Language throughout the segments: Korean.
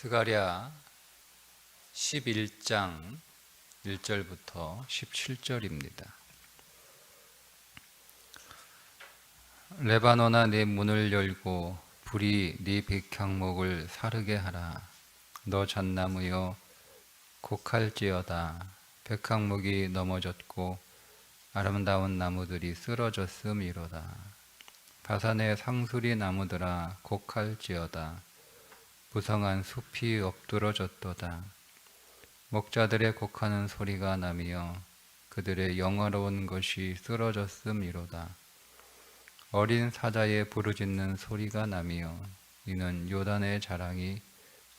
스가랴 11장 1절부터 17절입니다. 레바논아, 네 문을 열고 불이 네 백향목을 사르게 하라. 너 잣나무여 곡할지어다. 백향목이 넘어졌고 아름다운 나무들이 쓰러졌음이로다. 바산의 상수리 나무들아 곡할지어다. 부성한 숲이 엎드러졌도다. 목자들의 곡하는 소리가 나며 그들의 영화로운 것이 쓰러졌음이로다. 어린 사자의 부르짖는 소리가 나며 이는 요단의 자랑이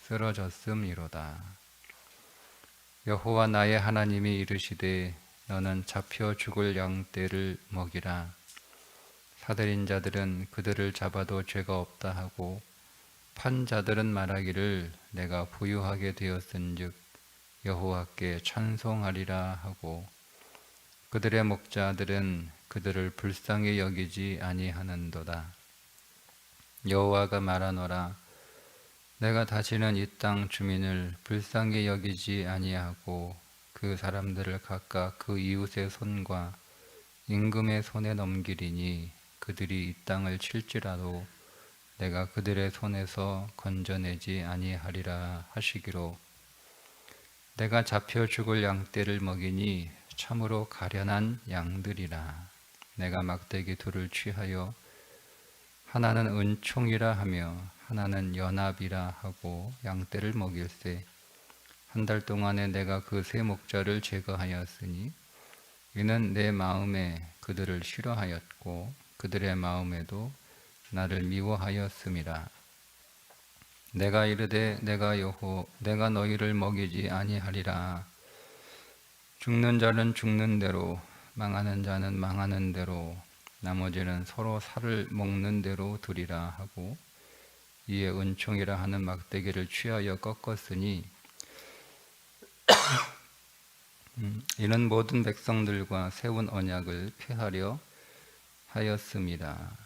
쓰러졌음이로다. 여호와 나의 하나님이 이르시되 너는 잡혀 죽을 양떼를 먹이라. 사들인 자들은 그들을 잡아도 죄가 없다 하고 판 자들은 말하기를 내가 부유하게 되었은즉 여호와께 찬송하리라 하고 그들의 목자들은 그들을 불쌍히 여기지 아니하는도다. 여호와가 말하노라. 내가 다시는 이 땅 주민을 불쌍히 여기지 아니하고 그 사람들을 각각 그 이웃의 손과 임금의 손에 넘기리니 그들이 이 땅을 칠지라도 내가 그들의 손에서 건져내지 아니하리라 하시기로 내가 잡혀 죽을 양떼를 먹이니 참으로 가련한 양들이라. 내가 막대기 둘을 취하여 하나는 은총이라 하며 하나는 연합이라 하고 양떼를 먹일세. 한 달 동안에 내가 그 세 목자를 제거하였으니 이는 내 마음에 그들을 싫어하였고 그들의 마음에도 나를 미워하였음이라. 내가 이르되 내가 너희를 먹이지 아니하리라. 죽는 자는 죽는 대로 망하는 자는 망하는 대로 나머지는 서로 살을 먹는 대로 두리라 하고 이에 은총이라 하는 막대기를 취하여 꺾었으니 이는 모든 백성들과 세운 언약을 폐하려 하였음이라.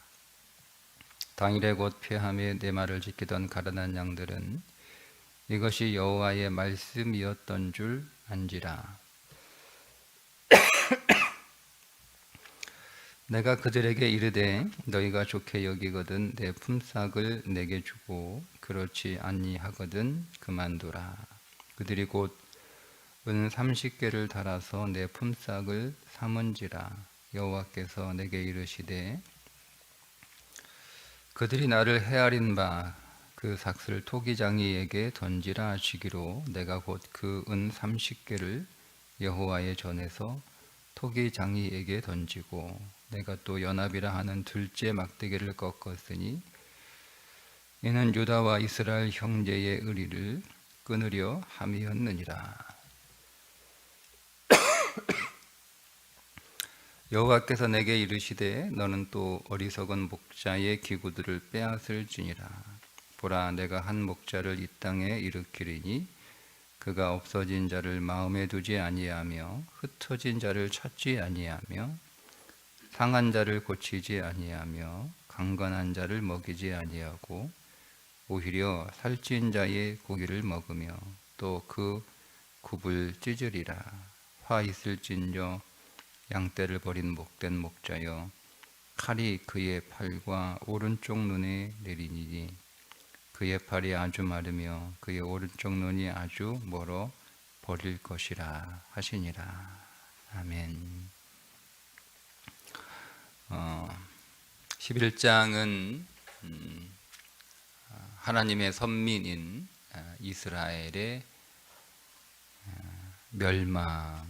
당일에 곧 폐함에 내 말을 지키던 가련한 양들은 이것이 여호와의 말씀이었던 줄 안지라. 내가 그들에게 이르되 너희가 좋게 여기거든 내 품삯을 내게 주고 그렇지 아니하거든 그만두라. 그들이 곧 은 30개를 달아서 내 품삯을 삼은지라. 여호와께서 내게 이르시되 그들이 나를 헤아린 바 그 삭슬 토기장이에게 던지라 하시기로 내가 곧 그 은 30개를 여호와의 전에서 토기장이에게 던지고 내가 또 연합이라 하는 둘째 막대기를 꺾었으니 이는 유다와 이스라엘 형제의 의리를 끊으려 함이었느니라. 여호와께서 내게 이르시되 너는 또 어리석은 목자의 기구들을 빼앗을지니라. 보라, 내가 한 목자를 이 땅에 일으키리니 그가 없어진 자를 마음에 두지 아니하며 흩어진 자를 찾지 아니하며 상한 자를 고치지 아니하며 강건한 자를 먹이지 아니하고 오히려 살찐 자의 고기를 먹으며 또 그 굽을 찢으리라. 화 있을진저 양떼를 버린 목된 목자여 칼이 그의 팔과 오른쪽 눈에 내리니 그의 팔이 아주 마르며 그의 오른쪽 눈이 아주 멀어 버릴 것이라 하시니라. 아멘. 11장은 하나님의 선민인 이스라엘의 멸망을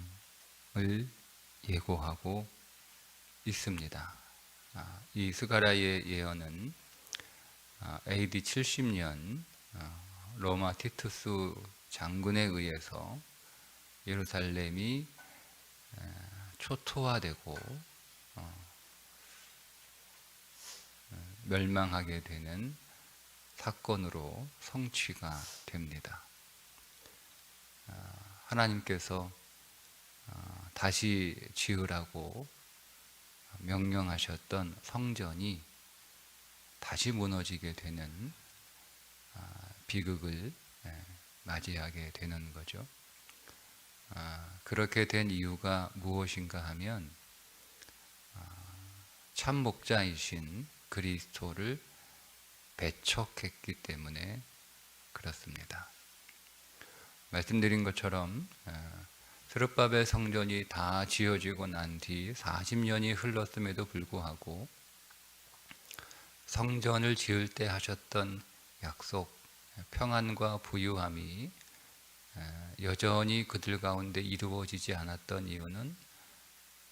예고하고 있습니다. 이 스가랴의 예언은 AD 70년 로마 티투스 장군에 의해서 예루살렘이 초토화되고 멸망하게 되는 사건으로 성취가 됩니다. 하나님께서 다시 지으라고 명령하셨던 성전이 다시 무너지게 되는 비극을 맞이하게 되는 거죠. 그렇게 된 이유가 무엇인가 하면 참 목자이신 그리스도를 배척했기 때문에 그렇습니다. 말씀드린 것처럼 스룹바벨 성전이 다 지어지고 난 뒤 40년이 흘렀음에도 불구하고 성전을 지을 때 하셨던 약속, 평안과 부유함이 여전히 그들 가운데 이루어지지 않았던 이유는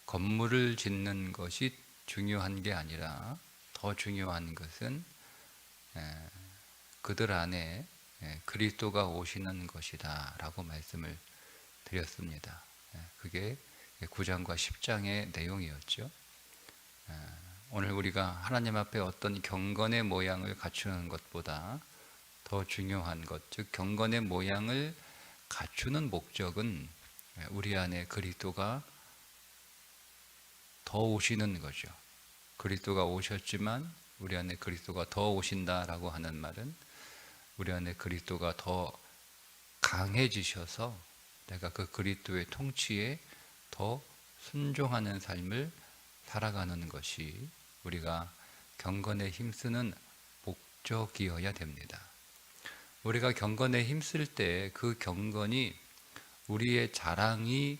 건물을 짓는 것이 중요한 게 아니라 더 중요한 것은 그들 안에 그리스도가 오시는 것이다 라고 말씀을 드렸습니다. 그게 9장과 10장의 내용이었죠. 오늘 우리가 하나님 앞에 어떤 경건의 모양을 갖추는 것보다 더 중요한 것, 즉 경건의 모양을 갖추는 목적은 우리 안에 그리스도가 더 오시는 거죠. 그리스도가 오셨지만 우리 안에 그리스도가 더 오신다라고 하는 말은 우리 안에 그리스도가 더 강해지셔서 내가 그 그리스도의 통치에 더 순종하는 삶을 살아가는 것이 우리가 경건에 힘쓰는 목적이어야 됩니다. 우리가 경건에 힘쓸 때 그 경건이 우리의 자랑이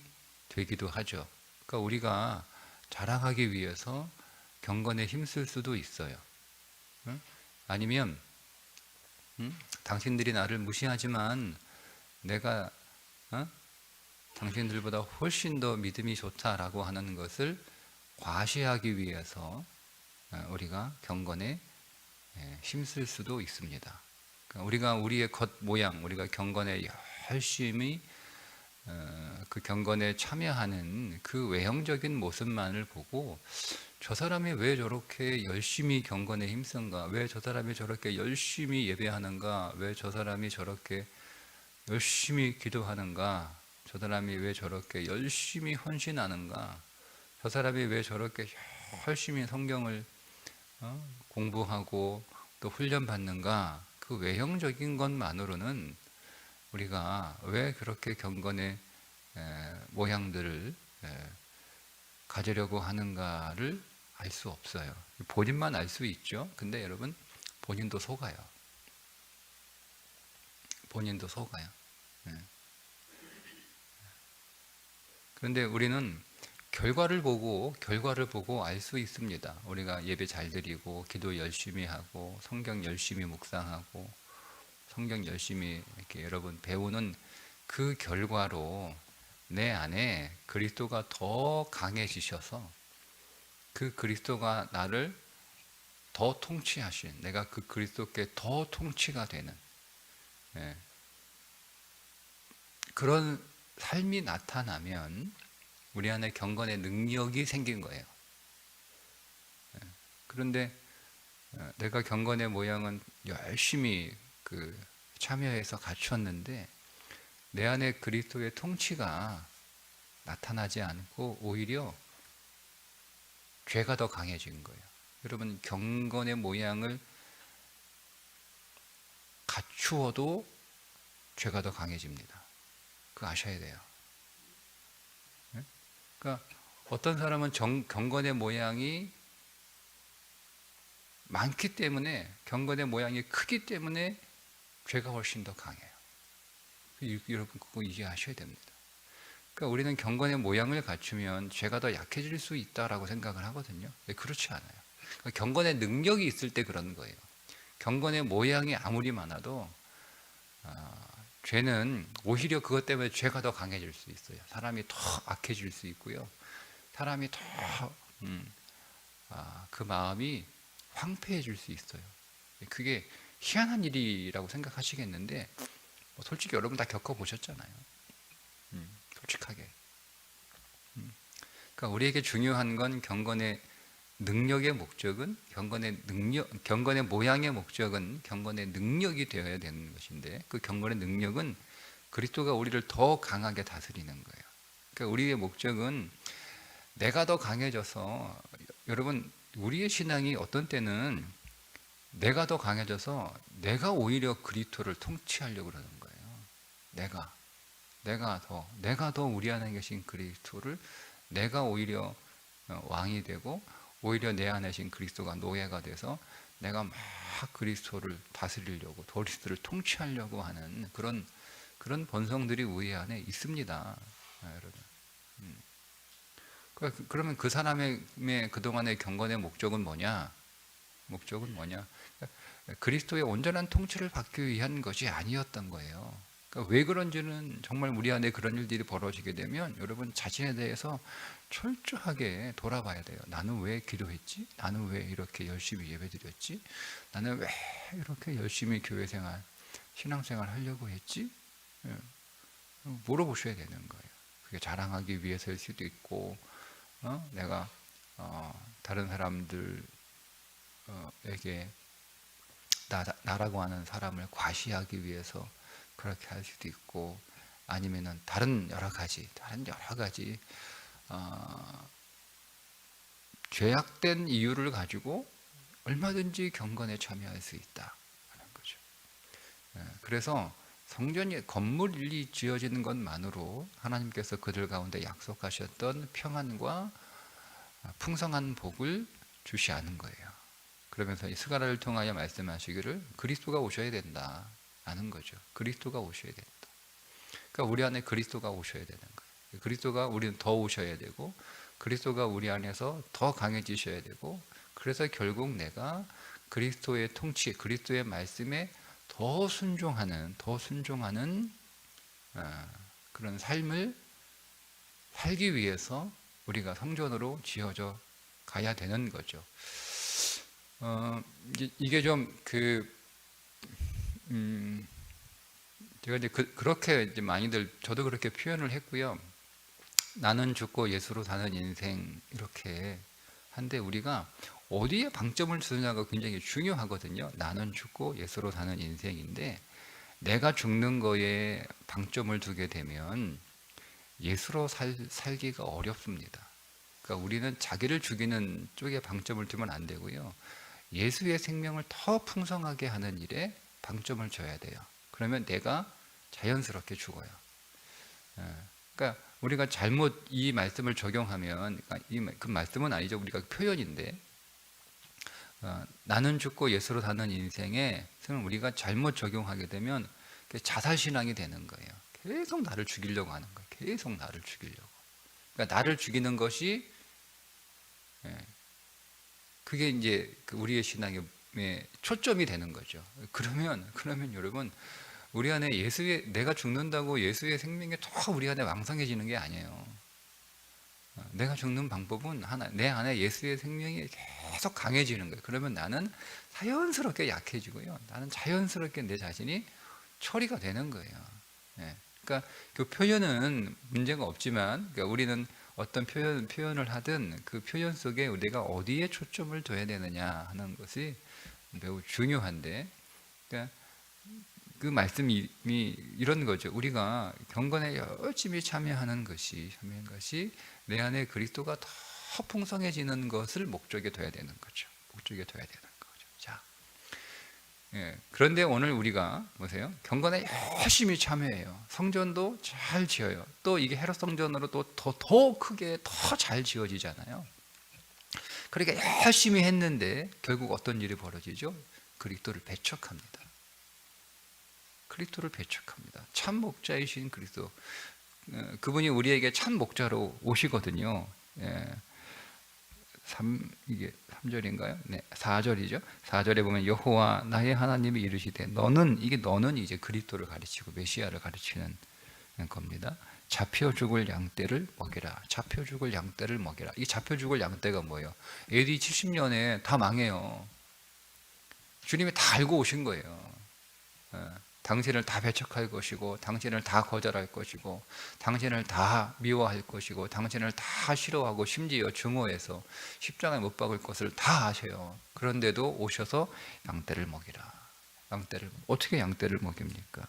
되기도 하죠. 그러니까 우리가 자랑하기 위해서 경건에 힘쓸 수도 있어요. 아니면 당신들이 나를 무시하지만 내가 당신들보다 훨씬 더 믿음이 좋다라고 하는 것을 과시하기 위해서 우리가 경건에 힘쓸 수도 있습니다. 그러니까 우리가 우리의 겉모양, 우리가 경건에 열심히 그 경건에 참여하는 그 외형적인 모습만을 보고 저 사람이 왜 저렇게 열심히 경건에 힘쓴가? 왜 저 사람이 저렇게 열심히 예배하는가? 왜 저 사람이 저렇게 열심히 기도하는가? 저 사람이 왜 저렇게 열심히 헌신하는가? 저 사람이 왜 저렇게 열심히 성경을 공부하고 또 훈련받는가? 그 외형적인 것만으로는 우리가 왜 그렇게 경건의 모양들을 가지려고 하는가를 알 수 없어요. 본인만 알 수 있죠. 근데 여러분 본인도 속아요. 본인도 속아요. 그런데 우리는 결과를 보고 알 수 있습니다. 우리가 예배 잘 드리고 기도 열심히 하고 성경 열심히 묵상하고 성경 열심히 이렇게 여러분 배우는 그 결과로 내 안에 그리스도가 더 강해지셔서 그 그리스도가 나를 더 통치하신, 내가 그 그리스도께 더 통치가 되는 그런 삶이 나타나면 우리 안에 경건의 능력이 생긴 거예요. 그런데 내가 경건의 모양은 열심히 참여해서 갖추었는데 내 안에 그리스도의 통치가 나타나지 않고 오히려 죄가 더 강해진 거예요. 여러분 경건의 모양을 갖추어도 죄가 더 강해집니다. 그거 아셔야 돼요. 그러니까 어떤 사람은 경건의 모양이 많기 때문에, 경건의 모양이 크기 때문에 죄가 훨씬 더 강해요. 여러분 그거 이해하셔야 됩니다. 그러니까 우리는 경건의 모양을 갖추면 죄가 더 약해질 수 있다라고 생각을 하거든요. 그렇지 않아요. 그러니까 경건의 능력이 있을 때 그런 거예요. 경건의 모양이 아무리 많아도 죄는 오히려 그것 때문에 죄가 더 강해질 수 있어요. 사람이 더 악해질 수 있고요. 사람이 더 그 마음이 황폐해질 수 있어요. 그게 희한한 일이라고 생각하시겠는데 솔직히 여러분 다 겪어보셨잖아요. 솔직하게. 그러니까 우리에게 중요한 건 경건의 능력의 목적은 경건의 모양의 목적은 경건의 능력이 되어야 되는 것인데 그 경건의 능력은 그리스도가 우리를 더 강하게 다스리는 거예요. 그러니까 우리의 목적은 내가 더 강해져서, 여러분 우리의 신앙이 어떤 때는 내가 더 강해져서 내가 오히려 그리스도를 통치하려고 그러는 거예요. 내가 더 우리 안에 계신 그리스도를 내가 오히려 왕이 되고 오히려 내 안에 계신 그리스도가 노예가 돼서 내가 막 그리스도를 다스리려고 그리스도를 통치하려고 하는 그런 본성들이 우리 안에 있습니다. 여러분. 그러면 그 사람의 그동안의 경건의 목적은 뭐냐? 그리스도의 온전한 통치를 받기 위한 것이 아니었던 거예요. 그러니까 왜 그런지는 정말 우리 안에 그런 일들이 벌어지게 되면 여러분 자신에 대해서 철저하게 돌아봐야 돼요. 나는 왜 기도했지? 나는 왜 이렇게 열심히 예배드렸지? 나는 왜 이렇게 열심히 교회생활, 신앙생활 하려고 했지? 물어보셔야 되는 거예요. 그게 자랑하기 위해서일 수도 있고, 내가 다른 사람들에게 나라고 하는 사람을 과시하기 위해서 그렇게 할 수도 있고, 아니면은 다른 여러 가지 죄악된 이유를 가지고 얼마든지 경건에 참여할 수 있다는 거죠. 그래서 성전이 건물이 지어지는 것만으로 하나님께서 그들 가운데 약속하셨던 평안과 풍성한 복을 주시하는 거예요. 그러면서 이 스가랴를 통하여 말씀하시기를 그리스도가 오셔야 된다라는 거죠. 그리스도가 오셔야 된다. 그러니까 우리 안에 그리스도가 오셔야 되는 거예요. 그리스도가 우리는 더 오셔야 되고, 그리스도가 우리 안에서 더 강해지셔야 되고, 그래서 결국 내가 그리스도의 통치, 그리스도의 말씀에 더 순종하는 그런 삶을 살기 위해서 우리가 성전으로 지어져 가야 되는 거죠. 이게 좀 제가 이제 그렇게 이제 많이들 저도 그렇게 표현을 했고요. 나는 죽고 예수로 사는 인생 이렇게 한데 우리가 어디에 방점을 두느냐가 굉장히 중요하거든요. 나는 죽고 예수로 사는 인생인데 내가 죽는 거에 방점을 두게 되면 예수로 살기가 어렵습니다. 그러니까 우리는 자기를 죽이는 쪽에 방점을 두면 안 되고요. 예수의 생명을 더 풍성하게 하는 일에 방점을 줘야 돼요. 그러면 내가 자연스럽게 죽어요. 그러니까 우리가 잘못 이 말씀을 적용하면, 그 말씀은 아니죠. 우리가 표현인데, 나는 죽고 예수로 사는 인생에 우리가 잘못 적용하게 되면 자살신앙이 되는 거예요. 계속 나를 죽이려고 하는 거예요. 계속 나를 죽이려고. 그러니까 나를 죽이는 것이 그게 이제 우리의 신앙의 초점이 되는 거죠. 그러면 여러분 우리 안에 내가 죽는다고 예수의 생명이 더 우리 안에 왕성해지는 게 아니에요. 내가 죽는 방법은 내 안에 예수의 생명이 계속 강해지는 거예요. 그러면 나는 자연스럽게 약해지고요. 나는 자연스럽게 내 자신이 처리가 되는 거예요. 그러니까 그 표현은 문제가 없지만, 그러니까 우리는 어떤 표현을 하든 그 표현 속에 우리가 어디에 초점을 둬야 되느냐 하는 것이 매우 중요한데, 그러니까 그 말씀이 이런 거죠. 우리가 경건에 열심히 참여하는 것이 내 안에 그리스도가 더 풍성해지는 것을 목적에 둬야 되는 거죠. 자, 그런데 오늘 우리가 보세요. 경건에 열심히 참여해요. 성전도 잘 지어요. 또 이게 헤롯 성전으로 또 더 크게 더 잘 지어지잖아요. 그러니까 열심히 했는데 결국 어떤 일이 벌어지죠? 그리스도를 배척합니다. 참 목자이신 그리스도, 그분이 우리에게 참 목자로 오시거든요. 이게 3절인가요? 네, 4절이죠. 4절에 보면 여호와 나의 하나님이 이르시되 너는 이제 그리스도를 가르치고 메시아를 가르치는 겁니다. 잡혀 죽을 양떼를 먹이라. 이 잡혀 죽을 양떼가 뭐예요? AD 70년에 다 망해요. 주님이 다 알고 오신 거예요. 당신을 다 배척할 것이고, 당신을 다 거절할 것이고, 당신을 다 미워할 것이고, 당신을 다 싫어하고, 심지어 증오해서 십자가에 못 박을 것을 다 아셔요. 그런데도 오셔서 양떼를 먹이라. 어떻게 양떼를 먹입니까?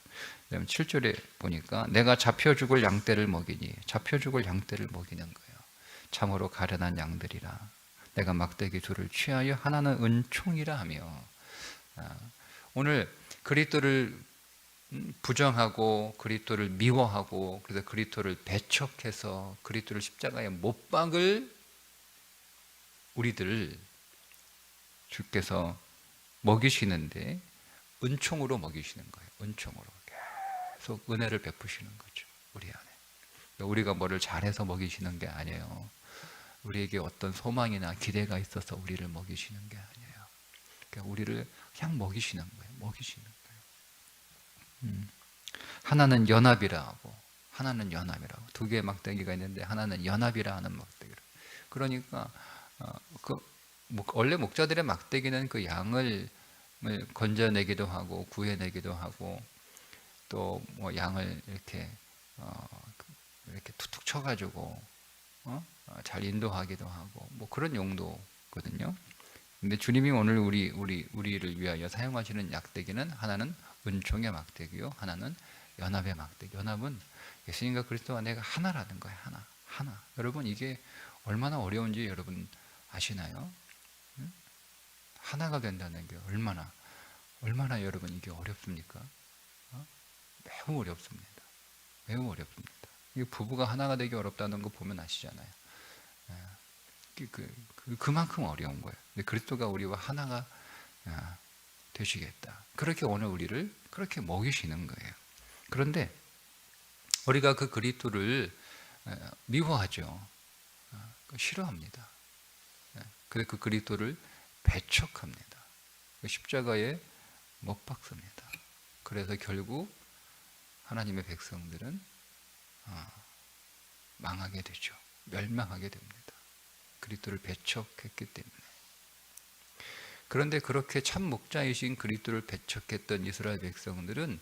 7절에 보니까 내가 잡혀 죽을 양떼를 먹이니, 잡혀 죽을 양떼를 먹이는 거예요. 참으로 가련한 양들이라. 내가 막대기 둘을 취하여 하나는 은총이라 하며. 오늘 그리스도를 부정하고 그리스도를 미워하고 그래서 그리스도를 배척해서 그리스도를 십자가에 못 박을 우리들을 주께서 먹이시는데 은총으로 먹이시는 거예요. 은총으로 계속 은혜를 베푸시는 거죠. 우리 안에. 우리가 뭐를 잘해서 먹이시는 게 아니에요. 우리에게 어떤 소망이나 기대가 있어서 우리를 먹이시는 게 아니에요. 그러니까 우리를 그냥 먹이시는 거예요. 먹이시는 거예요. 하나는 연합이라고, 하나는 연합이라고. 두 개의 막대기가 있는데 하나는 연합이라 하는 막대기로. 그러니까 원래 목자들의 막대기는 그 양을 건져내기도 하고 구해내기도 하고 또 뭐 양을 이렇게 이렇게 툭툭 쳐가지고 잘 인도하기도 하고 뭐 그런 용도거든요. 근데 주님이 오늘 우리를 위하여 사용하시는 막대기는 하나는 은총의 막대기요, 하나는 연합의 막대기. 연합은 예수님과 그리스도와 내가 하나라는 거예요. 하나. 여러분 이게 얼마나 어려운지 여러분 아시나요? 하나가 된다는 게 얼마나 여러분 이게 어렵습니까? 매우 어렵습니다. 매우 어렵습니다. 이 부부가 하나가 되기 어렵다는 거 보면 아시잖아요. 그만큼 어려운 거예요. 근데 그리스도가 우리와 하나가 되시겠다. 그렇게 오늘 우리를 그렇게 먹이시는 거예요. 그런데 우리가 그 그리스도를 미워하죠. 싫어합니다. 그래서 그 그리스도를 배척합니다. 십자가에 못 박습니다. 그래서 결국 하나님의 백성들은 망하게 되죠. 멸망하게 됩니다. 그리스도를 배척했기 때문에. 그런데 그렇게 참 목자이신 그리스도를 배척했던 이스라엘 백성들은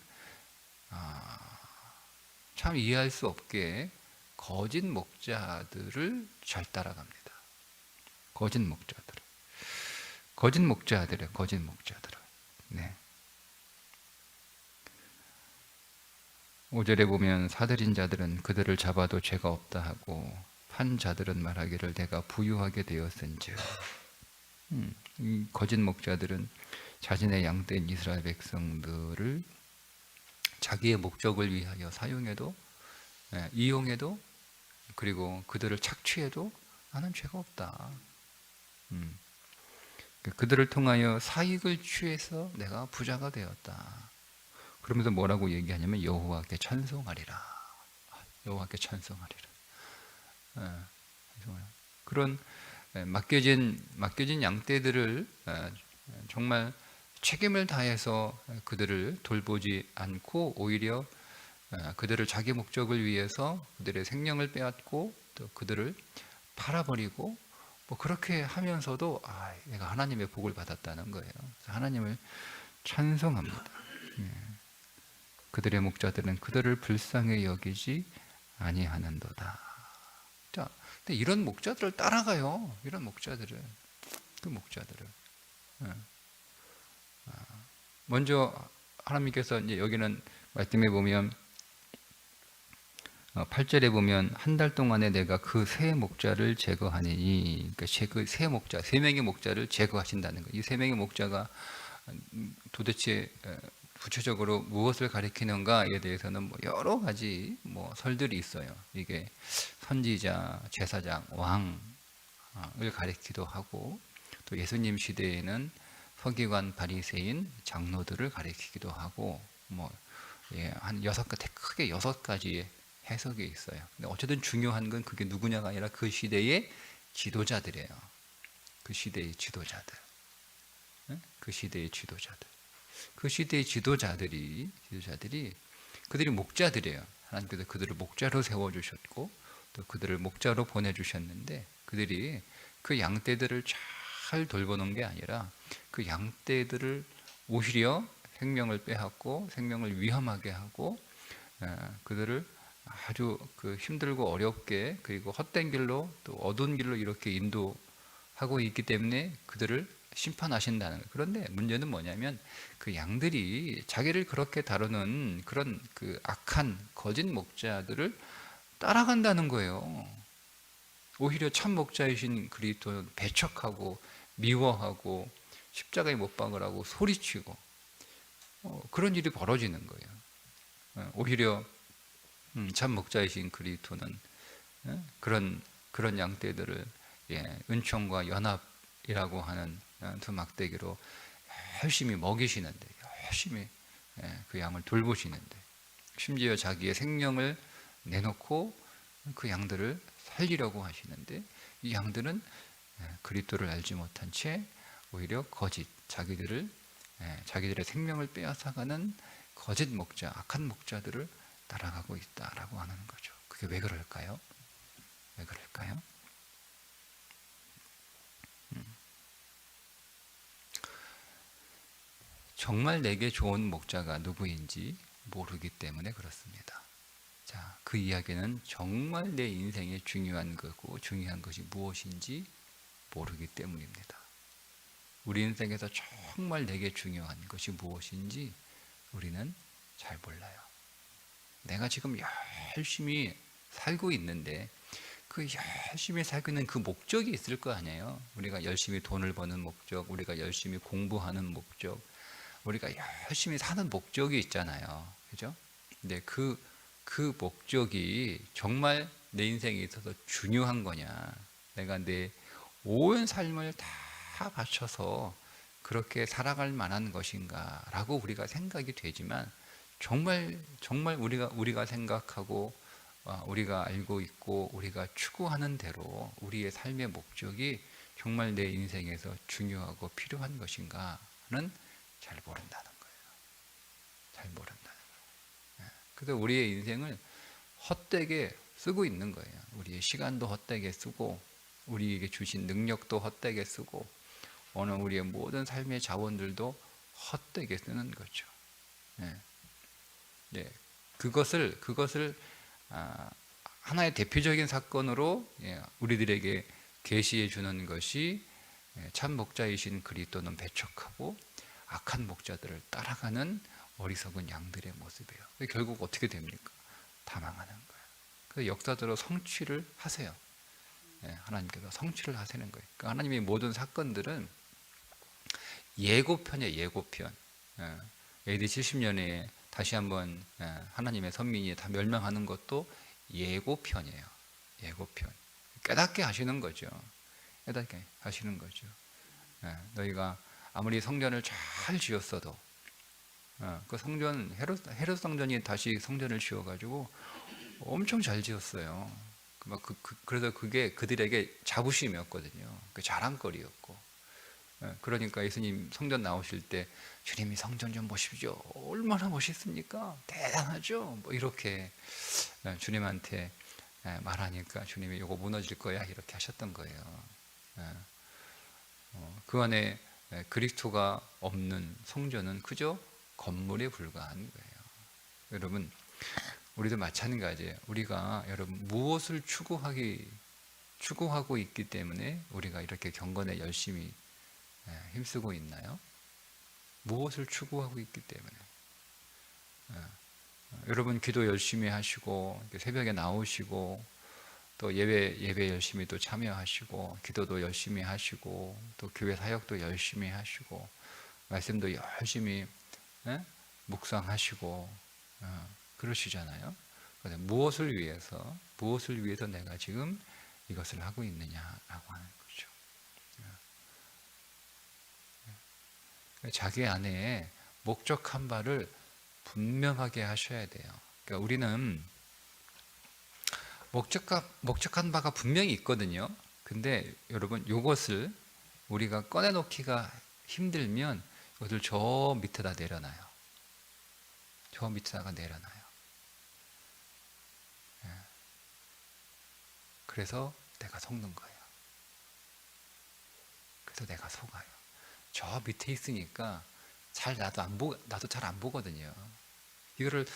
참 이해할 수 없게 거짓 목자들을 잘 따라갑니다. 거짓 목자들이에요. 네. 5절에 보면 사들인 자들은 그들을 잡아도 죄가 없다 하고 판 자들은 말하기를 내가 부유하게 되었은즉. 이 거짓 목자들은 자신의 양떼인 이스라엘 백성들을 자기의 목적을 위하여 사용해도 이용해도 그리고 그들을 착취해도 나는 죄가 없다. 그들을 통하여 사익을 취해서 내가 부자가 되었다. 그러면서 뭐라고 얘기하냐면 여호와께 찬송하리라. 여호와께 찬송하리라. 그런 맡겨진 양떼들을 정말 책임을 다해서 그들을 돌보지 않고 오히려 그들을 자기 목적을 위해서 그들의 생명을 빼앗고 또 그들을 팔아버리고 뭐 그렇게 하면서도 내가 하나님의 복을 받았다는 거예요. 하나님을 찬송합니다. 그들의 목자들은 그들을 불쌍히 여기지 아니하는도다. 자, 근데 이런 목자들을 따라가요. 이런 목자들을. 먼저 하나님께서 이제 여기는 말씀에 보면 8절에 보면 한 달 동안에 내가 그 세 목자를 제거하니, 그러니까 그 세 목자, 세 명의 목자를 제거하신다는 거예요. 이 세 명의 목자가 도대체 구체적으로 무엇을 가리키는가에 대해서는 뭐 여러 가지 설들이 있어요. 이게 선지자, 제사장, 왕을 가리키기도 하고 또 예수님 시대에는 서기관, 바리새인, 장로들을 가리키기도 하고 한 크게 6가지의 해석이 있어요. 근데 어쨌든 중요한 건 그게 누구냐가 아니라 그 시대의 지도자들이에요. 그 시대의 지도자들. 그 시대의 지도자들이 그들이 목자들이에요. 하나님께서 그들을 목자로 세워주셨고 또 그들을 목자로 보내주셨는데 그들이 그 양떼들을 잘 돌보는 게 아니라 그 양떼들을 오히려 생명을 빼앗고 생명을 위험하게 하고 그들을 아주 힘들고 어렵게 그리고 헛된 길로 또 어두운 길로 이렇게 인도하고 있기 때문에 그들을 심판하신다는 거예요. 그런데 문제는 뭐냐면 그 양들이 자기를 그렇게 다루는 그런 악한 거짓 목자들을 따라간다는 거예요. 오히려 참 목자이신 그리스도는 배척하고 미워하고 십자가에 못 박으라고 소리치고 그런 일이 벌어지는 거예요. 오히려 참 목자이신 그리스도는 그런 양떼들을 은총과 연합이라고 하는 두 막대기로 열심히 먹이시는데, 열심히 그 양을 돌보시는데, 심지어 자기의 생명을 내놓고 그 양들을 살리려고 하시는데, 이 양들은 그리스도를 알지 못한 채 오히려 거짓, 자기들의 생명을 빼앗아가는 거짓 목자, 악한 목자들을 따라가고 있다라고 하는 거죠. 그게 왜 그럴까요? 왜 그럴까요? 정말 내게 좋은 목자가 누구인지 모르기 때문에 그렇습니다. 자, 그 이야기는 정말 내 인생에 중요한 거고, 중요한 것이 무엇인지 모르기 때문입니다. 우리 인생에서 정말 내게 중요한 것이 무엇인지 우리는 잘 몰라요. 내가 지금 열심히 살고 있는데, 그 열심히 살고 있는 그 목적이 있을 거 아니에요. 우리가 열심히 돈을 버는 목적, 우리가 열심히 공부하는 목적, 우리가 열심히 사는 목적이 있잖아요. 그죠? 근데 그 목적이 정말 내 인생에 있어서 중요한 거냐? 내가 내 온 삶을 다 바쳐서 그렇게 살아갈 만한 것인가? 라고 우리가 생각이 되지만, 정말 우리가 생각하고 우리가 알고 있고 우리가 추구하는 대로 우리의 삶의 목적이 정말 내 인생에서 중요하고 필요한 것인가는 잘 모른다는 거예요. 잘 모른다는 거예요. 그래서 우리의 인생을 헛되게 쓰고 있는 거예요. 우리의 시간도 헛되게 쓰고, 우리에게 주신 능력도 헛되게 쓰고, 오늘 우리의 모든 삶의 자원들도 헛되게 쓰는 거죠. 그것을 하나의 대표적인 사건으로 우리들에게 계시해 주는 것이 참 목자이신 그리스도는 배척하고 악한 목자들을 따라가는 어리석은 양들의 모습이에요. 결국 어떻게 됩니까? 다 망하는 거예요. 그래서 역사대로 성취를 하세요. 하나님께서 성취를 하시는 거예요. 그러니까 하나님의 모든 사건들은 예고편이에요. 예고편. AD 70년에 다시 한번 하나님의 선민이 다 멸망하는 것도 예고편이에요. 예고편. 깨닫게 하시는 거죠. 깨닫게 하시는 거죠. 너희가 아무리 성전을 잘 지었어도 그 성전, 헤롯 성전이 다시 성전을 지어가지고 엄청 잘 지었어요. 그래서 그게 그들에게 자부심이었거든요. 자랑거리였고. 그러니까 예수님 성전 나오실 때 주님이 성전 좀 보십시오. 얼마나 멋있습니까? 대단하죠? 뭐 이렇게 주님한테 말하니까 주님이 이거 무너질 거야 이렇게 하셨던 거예요. 그 안에 그리스도가 없는 성전은 그저 건물에 불과한 거예요. 여러분, 우리도 마찬가지예요. 우리가 여러분 무엇을 추구하고 있기 때문에 우리가 이렇게 경건에 열심히 힘쓰고 있나요? 무엇을 추구하고 있기 때문에. 여러분 기도 열심히 하시고 새벽에 나오시고 또 예배 열심히 또 참여하시고 기도도 열심히 하시고 또 교회 사역도 열심히 하시고 말씀도 열심히 묵상하시고 그러시잖아요. 무엇을 위해서 내가 지금 이것을 하고 있느냐라고 하는 거죠. 자기 안에 목적한 바를 분명하게 하셔야 돼요. 그러니까 우리는 목적한 바가 분명히 있거든요. 근데 여러분 이것을 우리가 꺼내놓기가 힘들면 이것을 저 밑에다 내려놔요. 저 밑에다가 내려놔요. 그래서 내가 속는 거예요. 그래서 내가 속아요. 저 밑에 있으니까 나도 잘 안 보거든요. 이거를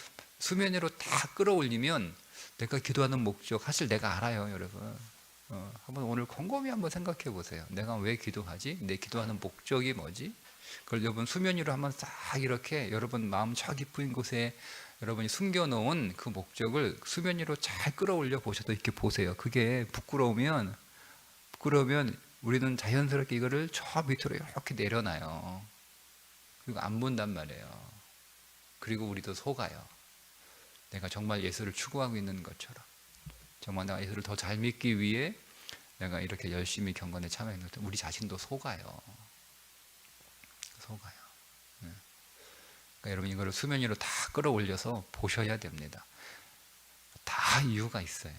수면 위로 다 끌어올리면 내가 기도하는 목적 사실 내가 알아요, 여러분. 한번 오늘 곰곰이 한번 생각해 보세요. 내가 왜 기도하지? 내 기도하는 목적이 뭐지? 그걸 여러분 수면 위로 한번 싹 이렇게 여러분 마음 저 깊은 곳에 여러분이 숨겨놓은 그 목적을 수면 위로 잘 끌어올려 보셔도 이렇게 보세요. 그게 부끄러우면 우리는 자연스럽게 이거를 저 밑으로 이렇게 내려놔요. 그리고 안 본단 말이에요. 그리고 우리도 속아요. 내가 정말 예수를 추구하고 있는 것처럼, 정말 내가 예수를 더 잘 믿기 위해 내가 이렇게 열심히 경건에 참여하는 것, 우리 자신도 속아요. 네. 그러니까 여러분 이거를 수면 위로 다 끌어올려서 보셔야 됩니다. 다 이유가 있어요.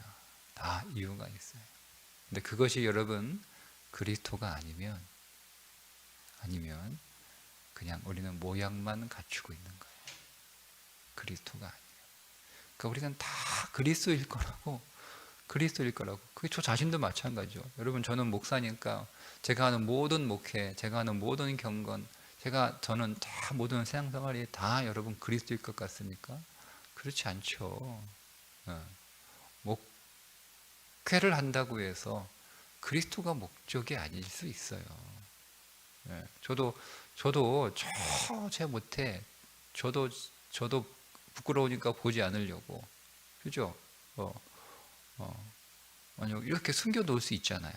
다 이유가 있어요. 근데 그것이 여러분 그리스도가 아니면 그냥 우리는 모양만 갖추고 있는 거예요. 그리스도가 아니에요. 그러니까 우리는 다 그리스도일 거라고. 그게 저 자신도 마찬가지죠. 여러분 저는 목사니까 제가 하는 모든 목회, 제가 하는 모든 경건, 저는 다 모든 신앙생활이 다 여러분 그리스도일 것 같습니까? 그렇지 않죠. 어. 목회를 한다고 해서 그리스도가 목적이 아닐 수 있어요. 예, 저도 제 못해. 저도 부끄러우니까 보지 않으려고. 그죠? 아니요, 이렇게 숨겨 놓을 수 있잖아요.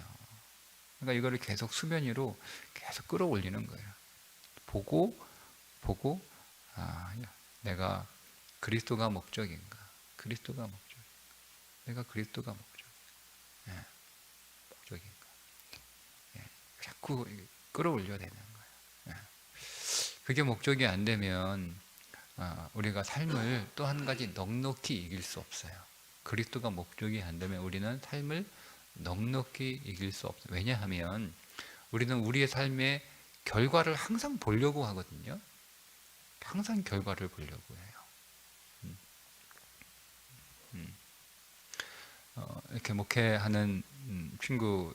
그러니까 이거를 계속 수면 위로 계속 끌어올리는 거예요. 보고, 아, 내가 그리스도가 목적인가? 그리스도가 목적. 내가 그리스도가 예, 목적인가? 예, 자꾸 끌어올려야 되는 거예요. 예. 그게 목적이 안 되면 우리가 삶을 또 한 가지 넉넉히 이길 수 없어요. 그리스도가 목적이 안 되면 우리는 삶을 넉넉히 이길 수 없어요. 왜냐하면 우리는 우리의 삶의 결과를 항상 보려고 하거든요. 항상 결과를 보려고 해요. 이렇게 목회하는 친구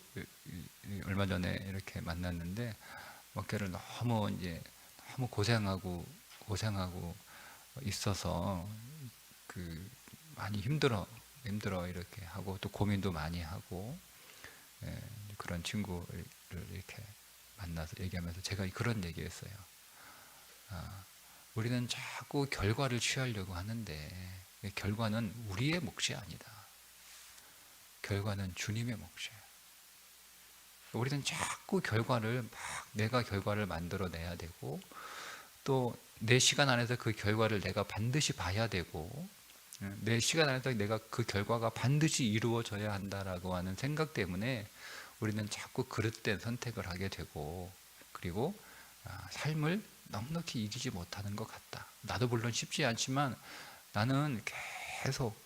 얼마 전에 이렇게 만났는데 목회를 너무 고생하고 있어서 그 많이 힘들어 이렇게 하고 또 고민도 많이 하고, 예, 그런 친구를 이렇게 만나서 얘기하면서 제가 그런 얘기했어요. 우리는 자꾸 결과를 취하려고 하는데 결과는 우리의 몫이 아니다. 결과는 주님의 몫이에요. 우리는 자꾸 내가 결과를 만들어내야 되고 또 내 시간 안에서 그 결과를 내가 반드시 봐야 되고 내 시간 안에서 내가 그 결과가 반드시 이루어져야 한다라고 하는 생각 때문에 우리는 자꾸 그릇된 선택을 하게 되고, 그리고 삶을 넉넉히 이기지 못하는 것 같다. 나도 물론 쉽지 않지만 나는 계속,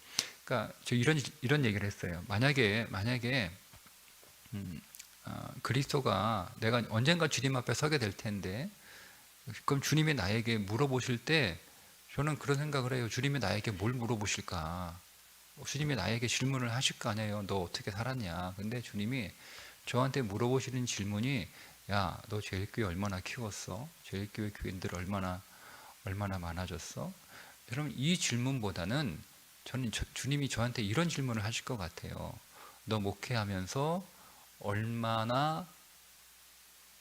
그러니까 저 이런 얘기를 했어요. 만약에 그리스도가 내가 언젠가 주님 앞에 서게 될 텐데, 그럼 주님이 나에게 물어보실 때 저는 그런 생각을 해요. 주님이 나에게 뭘 물어보실까? 주님이 나에게 질문을 하실 거 아니에요. 너 어떻게 살았냐? 근데 주님이 저한테 물어보시는 질문이, 야, 너 제일교회 얼마나 키웠어? 제일교회 교인들 얼마나 많아졌어? 여러분, 이 질문보다는 주님이 저한테 이런 질문을 하실 것 같아요. 너 목회하면서 얼마나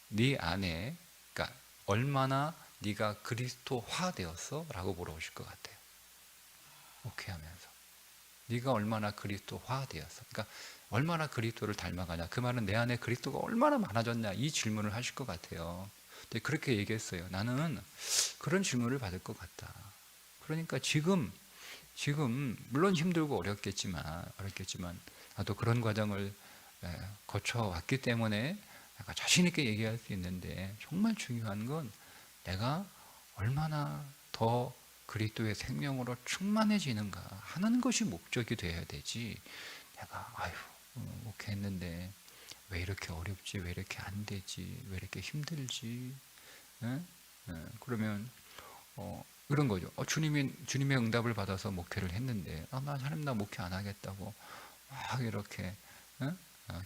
네 안에, 그러니까 얼마나 네가 그리스도화 되었어? 라고 물어보실 것 같아요. 목회하면서 네가 얼마나 그리스도화 되었어? 그러니까 얼마나 그리스도를 닮아가냐? 그 말은 내 안에 그리스도가 얼마나 많아졌냐? 이 질문을 하실 것 같아요. 근데 그렇게 얘기했어요. 나는 그런 질문을 받을 것 같다. 그러니까 지금 물론 힘들고 어렵겠지만 나도 그런 과정을 거쳐왔기 때문에 약간 자신 있게 얘기할 수 있는데, 정말 중요한 건 내가 얼마나 더 그리스도의 생명으로 충만해지는가 하는 것이 목적이 되어야 되지, 내가 목회했는데 왜 이렇게 어렵지, 왜 이렇게 안 되지, 왜 이렇게 힘들지, 그러면 이런 거죠. 주님의 응답을 받아서 목회를 했는데, 하나님 나 목회 안 하겠다고 막 이렇게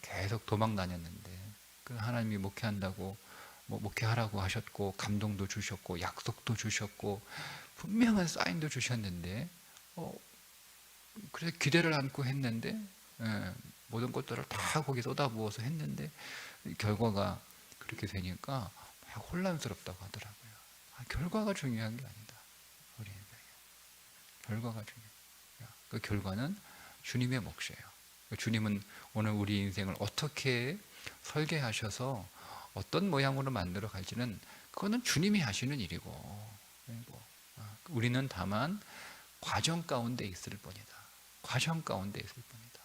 계속 도망 다녔는데, 그 하나님이 목회한다고 목회하라고 하셨고 감동도 주셨고 약속도 주셨고 분명한 사인도 주셨는데, 그래서 기대를 안고 했는데, 모든 것들을 다 거기 쏟아부어서 했는데 결과가 그렇게 되니까 혼란스럽다고 하더라고요. 결과가 중요한 게 아니다. 우리 인생에 결과가 중요해요. 그 결과는 주님의 몫이에요. 주님은 오늘 우리 인생을 어떻게 설계하셔서 어떤 모양으로 만들어 갈지는 그거는 주님이 하시는 일이고, 우리는 다만 과정 가운데 있을 뿐이다. 과정 가운데 있을 뿐이다.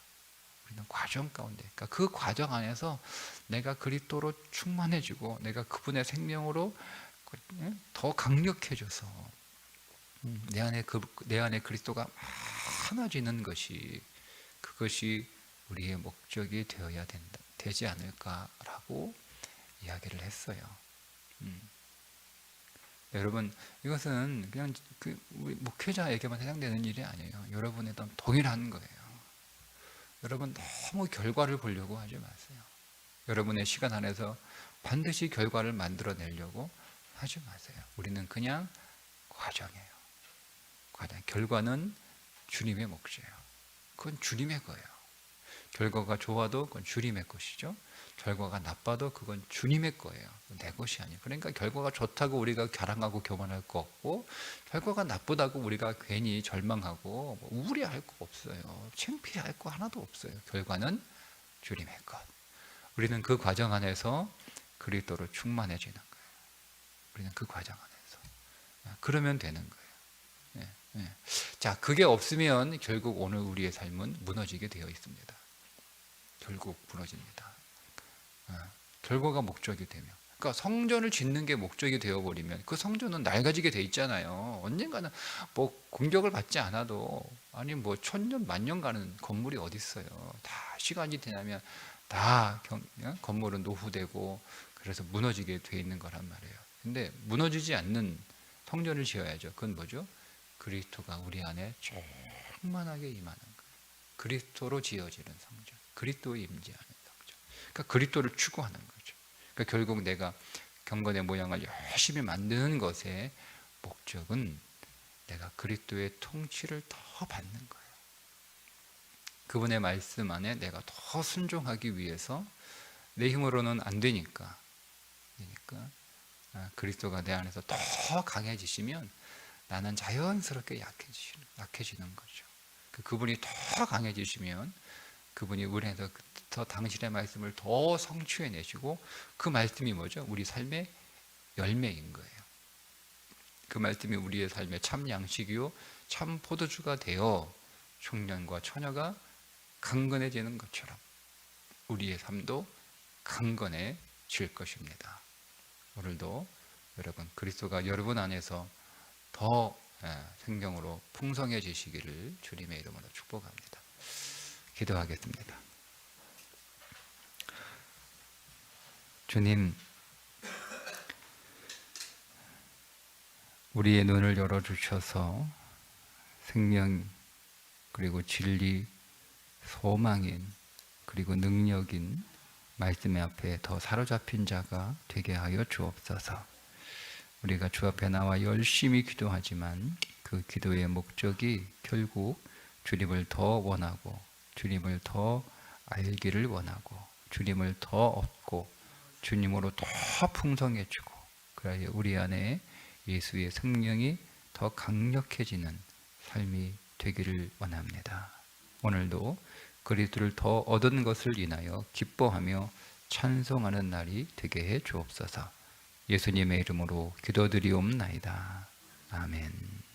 우리는 과정 가운데, 그러니까 그 과정 안에서 내가 그리스도로 충만해지고 내가 그분의 생명으로 더 강력해져서 내 안에 그리스도가 많아지는 것이, 그것이 우리의 목적이 되어야 되지 않을까라고 이야기를 했어요. 여러분, 이것은 그냥 우리 목회자에게만 해당되는 일이 아니에요. 여러분에도 동일한 거예요. 여러분, 너무 결과를 보려고 하지 마세요. 여러분의 시간 안에서 반드시 결과를 만들어내려고 하지 마세요. 우리는 그냥 과정이에요. 과정. 결과는 주님의 몫이에요. 그건 주님의 거예요. 결과가 좋아도 그건 주님의 것이죠. 결과가 나빠도 그건 주님의 거예요. 내 것이 아니에요. 그러니까 결과가 좋다고 우리가 자랑하고 교만할 거 없고, 결과가 나쁘다고 우리가 괜히 절망하고 우울해할 거 없어요. 창피할 거 하나도 없어요. 결과는 주님의 것. 우리는 그 과정 안에서 그리스도로 충만해지는 거예요. 우리는 그 과정 안에서 그러면 되는 거예요. 자, 그게 없으면 결국 오늘 우리의 삶은 무너지게 되어 있습니다. 결국 무너집니다. 결과가 목적이 되면, 그러니까 성전을 짓는 게 목적이 되어버리면 그 성전은 낡아지게 돼 있잖아요. 언젠가는 뭐 공격을 받지 않아도, 아니 뭐 천년 만년 가는 건물이 어디 있어요. 다 시간이 지나면 다 건물은 노후되고 그래서 무너지게 돼 있는 거란 말이에요. 근데 무너지지 않는 성전을 지어야죠. 그건 뭐죠? 그리스도가 우리 안에 충만하게 임하는 거예요. 그리스도로 지어지는 성전, 그리스도에 임재하는 성전. 그러니까 그리스도를 추구하는 거죠. 그러니까 결국 내가 경건의 모양을 열심히 만드는 것의 목적은 내가 그리스도의 통치를 더 받는 거예요. 그분의 말씀 안에 내가 더 순종하기 위해서, 내 힘으로는 안 되니까 그리스도가 내 안에서 더 강해지시면 나는 자연스럽게 약해지는 거죠. 그분이 더 강해지시면 그분이 우리 안에서 더 당신의 말씀을 더 성취해내시고, 그 말씀이 뭐죠? 우리 삶의 열매인 거예요. 그 말씀이 우리의 삶의 참 양식이요 참 포도주가 되어 청년과 처녀가 강건해지는 것처럼 우리의 삶도 강건해질 것입니다. 오늘도 여러분, 그리스도가 여러분 안에서 더 생명으로 풍성해지시기를 주님의 이름으로 축복합니다. 기도하겠습니다. 주님, 우리의 눈을 열어주셔서 생명, 그리고 진리, 소망인, 그리고 능력인 말씀의 앞에 더 사로잡힌 자가 되게 하여 주옵소서. 우리가 주 앞에 나와 열심히 기도하지만 그 기도의 목적이 결국 주님을 더 원하고, 주님을 더 알기를 원하고, 주님을 더 얻고 주님으로 더 풍성해지고, 그래야 우리 안에 예수의 생명이 더 강력해지는 삶이 되기를 원합니다. 오늘도 그리스도를 더 얻은 것을 인하여 기뻐하며 찬송하는 날이 되게 해 주옵소서. 예수님의 이름으로 기도드리옵나이다. 아멘.